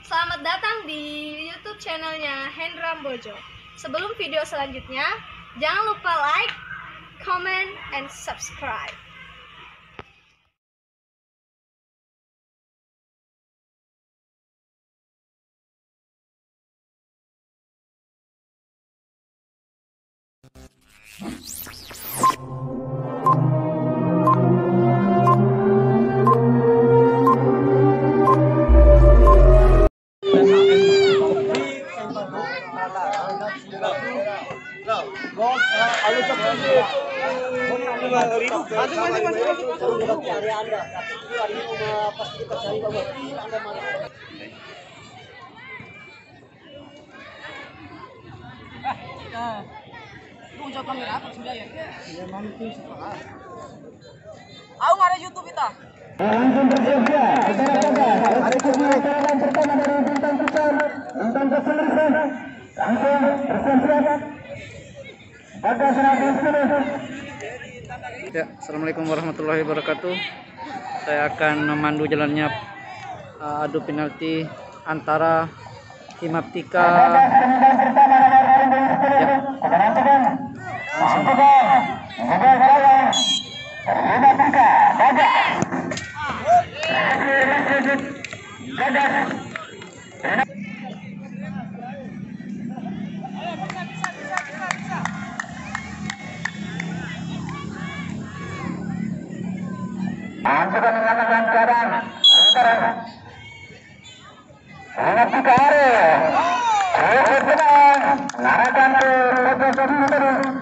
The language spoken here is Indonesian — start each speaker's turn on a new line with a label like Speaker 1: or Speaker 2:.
Speaker 1: Selamat datang di YouTube channelnya Hendra Bojo. Sebelum video selanjutnya, jangan lupa like, comment, and subscribe.
Speaker 2: Aku nggak ada YouTube kita.
Speaker 3: Langsung bersiap-siap, ada pertama dari bintang besar, bintang keseluruhan. Langsung bersiap-siap.
Speaker 4: Ya, assalamualaikum warahmatullahi wabarakatuh. Saya akan memandu jalannya adu penalti antara tim Aptika. Ya,
Speaker 3: Untuk mengamankan keadaan sekarang Aptika hari mengarahkan ke posisi tadi.